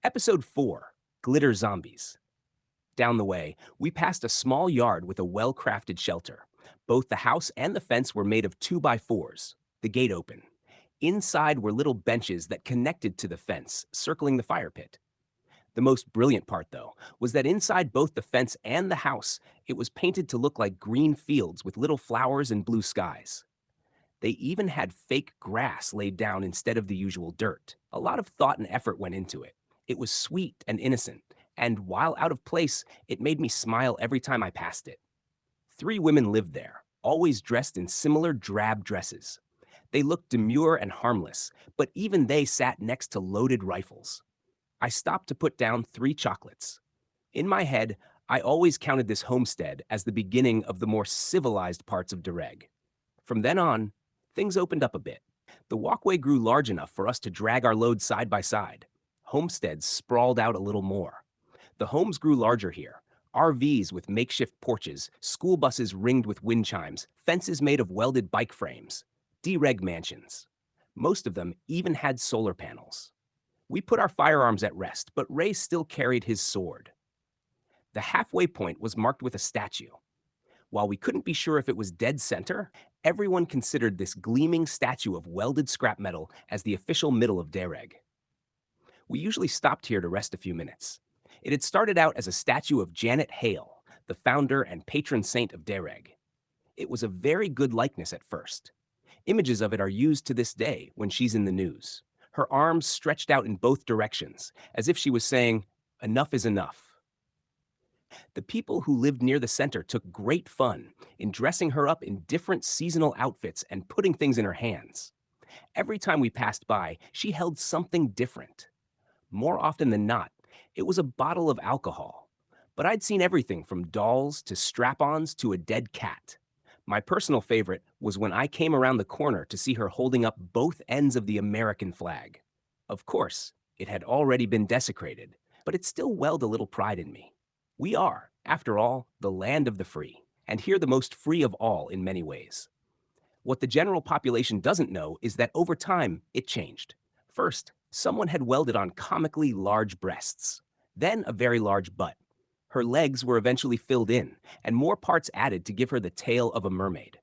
Episode 4, Glitter Zombies. Down the way, we passed a small yard with a well-crafted shelter. Both the house and the fence were made of 2x4s, the gate open. Inside were little benches that connected to the fence, circling the fire pit. The most brilliant part, though, was that inside both the fence and the house, it was painted to look like green fields with little flowers and blue skies. They even had fake grass laid down instead of the usual dirt. A lot of thought and effort went into it. It was sweet and innocent, and while out of place, it made me smile every time I passed it. Three women lived there, always dressed in similar drab dresses. They looked demure and harmless, but even they sat next to loaded rifles. I stopped to put down 3 chocolates. In my head, I always counted this homestead as the beginning of the more civilized parts of DeReg. From then on, things opened up a bit. The walkway grew large enough for us to drag our loads side by side. Homesteads sprawled out a little more. The homes grew larger here. RVs with makeshift porches, school buses ringed with wind chimes, fences made of welded bike frames, DeReg mansions. Most of them even had solar panels. We put our firearms at rest, but Ray still carried his sword. The halfway point was marked with a statue. While we couldn't be sure if it was dead center, everyone considered this gleaming statue of welded scrap metal as the official middle of DeReg. We usually stopped here to rest a few minutes. It had started out as a statue of Janet Hale, the founder and patron saint of DeReg. It was a very good likeness at first. Images of it are used to this day when she's in the news. Her arms stretched out in both directions, as if she was saying, "Enough is enough." The people who lived near the center took great fun in dressing her up in different seasonal outfits and putting things in her hands. Every time we passed by, she held something different. More often than not, it was a bottle of alcohol. But I'd seen everything from dolls to strap-ons to a dead cat. My personal favorite was when I came around the corner to see her holding up both ends of the American flag. Of course, it had already been desecrated, but it still welled a little pride in me. We are, after all, the land of the free, and here the most free of all in many ways. What the general population doesn't know is that over time, it changed. First, someone had welded on comically large breasts, then a very large butt. Her legs were eventually filled in, and more parts added to give her the tail of a mermaid.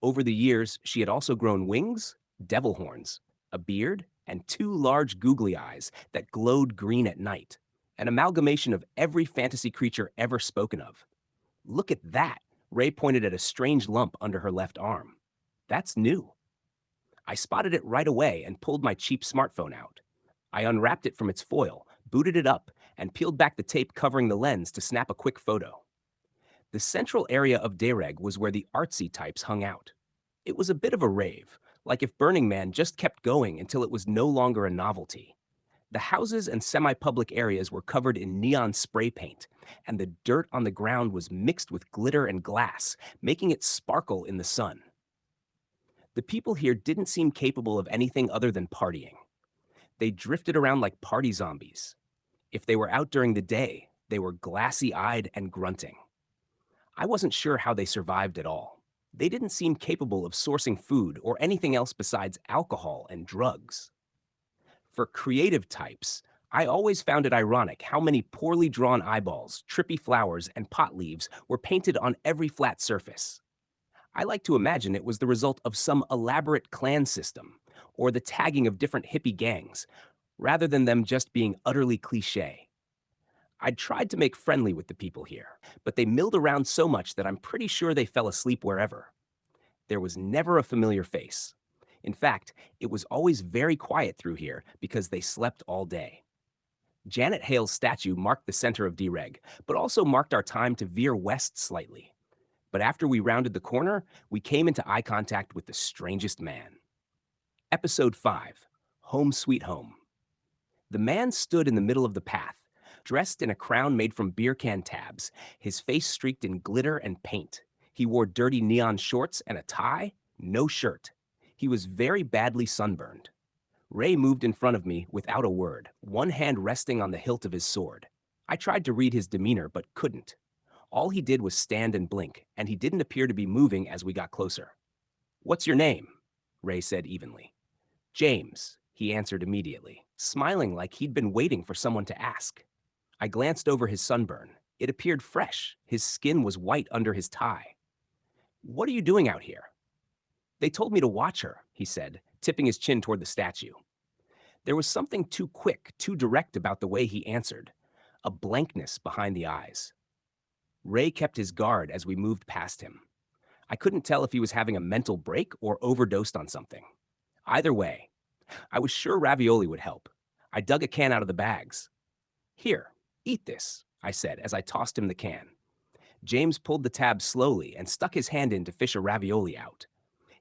Over the years, she had also grown wings, devil horns, a beard, and 2 large googly eyes that glowed green at night, an amalgamation of every fantasy creature ever spoken of. Look at that! Ray pointed at a strange lump under her left arm. That's new. I spotted it right away and pulled my cheap smartphone out. I unwrapped it from its foil, booted it up, and peeled back the tape covering the lens to snap a quick photo. The central area of DeReg was where the artsy types hung out. It was a bit of a rave, like if Burning Man just kept going until it was no longer a novelty. The houses and semi-public areas were covered in neon spray paint, and the dirt on the ground was mixed with glitter and glass, making it sparkle in the sun. The people here didn't seem capable of anything other than partying. They drifted around like party zombies. If they were out during the day, they were glassy-eyed and grunting. I wasn't sure how they survived at all. They didn't seem capable of sourcing food or anything else besides alcohol and drugs. For creative types, I always found it ironic how many poorly drawn eyeballs, trippy flowers, and pot leaves were painted on every flat surface. I like to imagine it was the result of some elaborate clan system, or the tagging of different hippie gangs, rather than them just being utterly cliché. I'd tried to make friendly with the people here, but they milled around so much that I'm pretty sure they fell asleep wherever. There was never a familiar face. In fact, it was always very quiet through here because they slept all day. Janet Hale's statue marked the center of DeReg, but also marked our time to veer west slightly. But after we rounded the corner, we came into eye contact with the strangest man. Episode 5, Home Sweet Home. The man stood in the middle of the path, dressed in a crown made from beer can tabs, his face streaked in glitter and paint. He wore dirty neon shorts and a tie, no shirt. He was very badly sunburned. Ray moved in front of me without a word, one hand resting on the hilt of his sword. I tried to read his demeanor, but couldn't. All he did was stand and blink, and he didn't appear to be moving as we got closer. "What's your name?" Ray said evenly. "James," he answered immediately, smiling like he'd been waiting for someone to ask. I glanced over his sunburn. It appeared fresh. His skin was white under his tie. What are you doing out here? They told me to watch her, he said, tipping his chin toward the statue. There was something too quick, too direct about the way he answered, a blankness behind the eyes. Ray kept his guard as we moved past him. I couldn't tell if he was having a mental break or overdosed on something. Either way, I was sure ravioli would help. I dug a can out of the bags. Here, eat this, I said as I tossed him the can. James pulled the tab slowly and stuck his hand in to fish a ravioli out.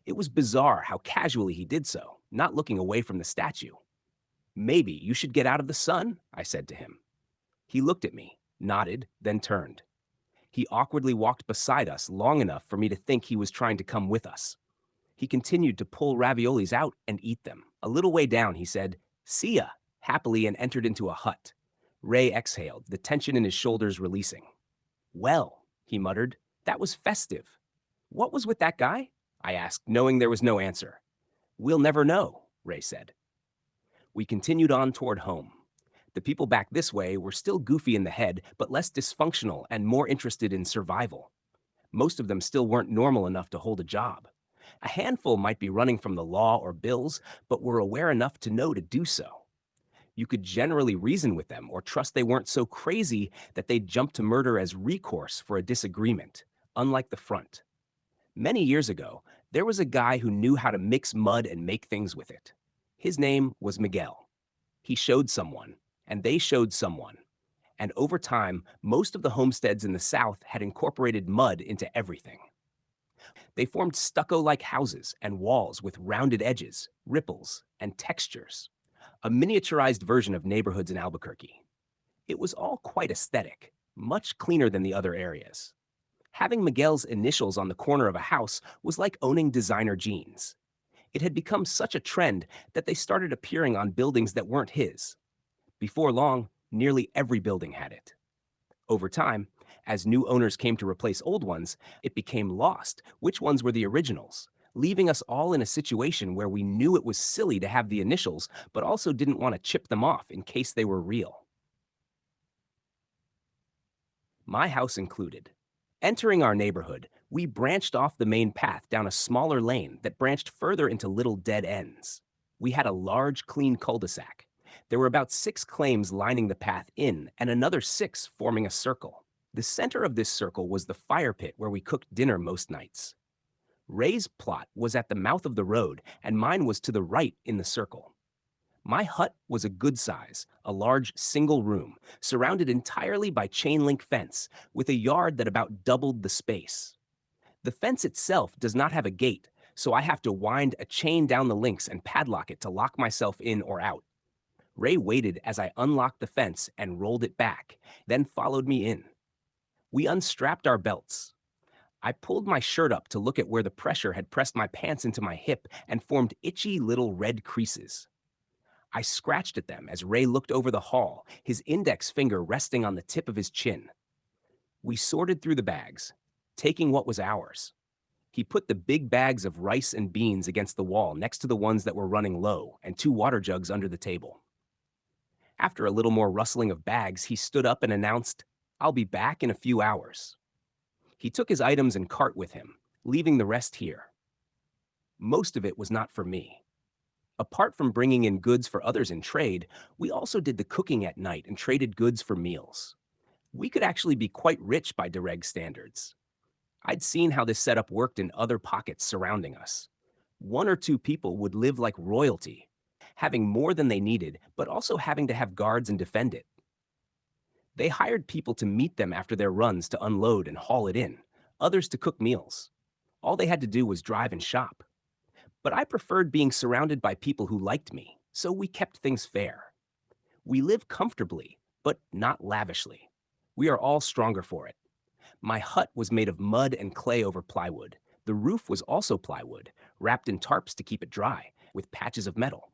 It was bizarre how casually he did so, not looking away from the statue. Maybe you should get out of the sun, I said to him. He looked at me, nodded, then turned. He awkwardly walked beside us long enough for me to think he was trying to come with us. He continued to pull raviolis out and eat them. A little way down, he said, "See ya," happily, and entered into a hut. Ray exhaled, the tension in his shoulders releasing. Well, he muttered, that was festive. What was with that guy? I asked, knowing there was no answer. We'll never know, Ray said. We continued on toward home. The people back this way were still goofy in the head, but less dysfunctional and more interested in survival. Most of them still weren't normal enough to hold a job. A handful might be running from the law or bills, but were aware enough to know to do so. You could generally reason with them or trust they weren't so crazy that they'd jump to murder as recourse for a disagreement, unlike the front. Many years ago, there was a guy who knew how to mix mud and make things with it. His name was Miguel. He showed someone, and they showed someone. And over time, most of the homesteads in the South had incorporated mud into everything. They formed stucco-like houses and walls with rounded edges, ripples, and textures. A miniaturized version of neighborhoods in Albuquerque. It was all quite aesthetic, much cleaner than the other areas. Having Miguel's initials on the corner of a house was like owning designer jeans. It had become such a trend that they started appearing on buildings that weren't his. Before long, nearly every building had it. Over time, as new owners came to replace old ones, it became lost which ones were the originals, leaving us all in a situation where we knew it was silly to have the initials, but also didn't want to chip them off in case they were real. My house included. Entering our neighborhood, we branched off the main path down a smaller lane that branched further into little dead ends. We had a large, clean cul-de-sac. There were about 6 claims lining the path in, and another 6 forming a circle. The center of this circle was the fire pit where we cooked dinner most nights. Ray's plot was at the mouth of the road, and mine was to the right in the circle. My hut was a good size, a large single room, surrounded entirely by chain link fence, with a yard that about doubled the space. The fence itself does not have a gate, so I have to wind a chain down the links and padlock it to lock myself in or out. Ray waited as I unlocked the fence and rolled it back, then followed me in. We unstrapped our belts. I pulled my shirt up to look at where the pressure had pressed my pants into my hip and formed itchy little red creases. I scratched at them as Ray looked over the hall, his index finger resting on the tip of his chin. We sorted through the bags, taking what was ours. He put the big bags of rice and beans against the wall next to the ones that were running low and 2 water jugs under the table. After a little more rustling of bags, he stood up and announced, "I'll be back in a few hours." He took his items and cart with him, leaving the rest here. Most of it was not for me. Apart from bringing in goods for others in trade, we also did the cooking at night and traded goods for meals. We could actually be quite rich by DeReg standards. I'd seen how this setup worked in other pockets surrounding us. 1 or 2 people would live like royalty, having more than they needed, but also having to have guards and defend it. They hired people to meet them after their runs to unload and haul it in, others to cook meals. All they had to do was drive and shop. But I preferred being surrounded by people who liked me, so we kept things fair. We live comfortably, but not lavishly. We are all stronger for it. My hut was made of mud and clay over plywood. The roof was also plywood, wrapped in tarps to keep it dry, with patches of metal.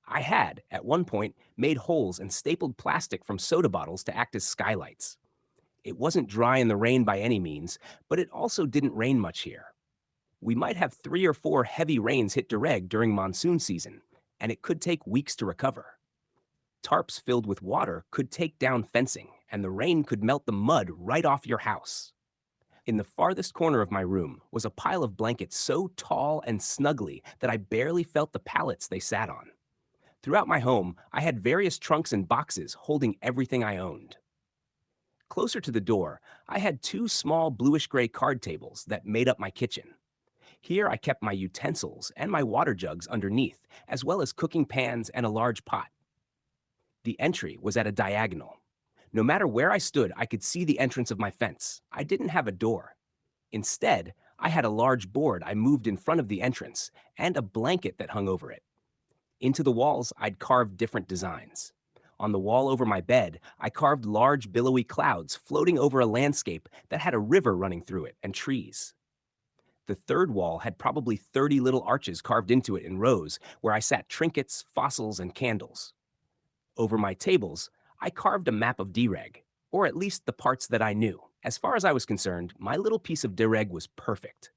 I had, at one point, made holes and stapled plastic from soda bottles to act as skylights. It wasn't dry in the rain by any means, but it also didn't rain much here. We might have 3 or 4 heavy rains hit DeReg during monsoon season, and it could take weeks to recover. Tarps filled with water could take down fencing, and the rain could melt the mud right off your house. In the farthest corner of my room was a pile of blankets so tall and snuggly that I barely felt the pallets they sat on. Throughout my home, I had various trunks and boxes holding everything I owned. Closer to the door, I had two small bluish-gray card tables that made up my kitchen. Here I kept my utensils and my water jugs underneath, as well as cooking pans and a large pot. The entry was at a diagonal. No matter where I stood, I could see the entrance of my fence. I didn't have a door. Instead, I had a large board I moved in front of the entrance and a blanket that hung over it. Into the walls, I'd carved different designs. On the wall over my bed, I carved large billowy clouds floating over a landscape that had a river running through it and trees. The third wall had probably 30 little arches carved into it in rows where I sat trinkets, fossils, and candles. Over my tables, I carved a map of DeReg, or at least the parts that I knew. As far as I was concerned, my little piece of DeReg was perfect.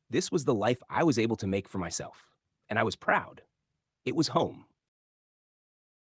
This was the life I was able to make for myself, and I was proud. It was home.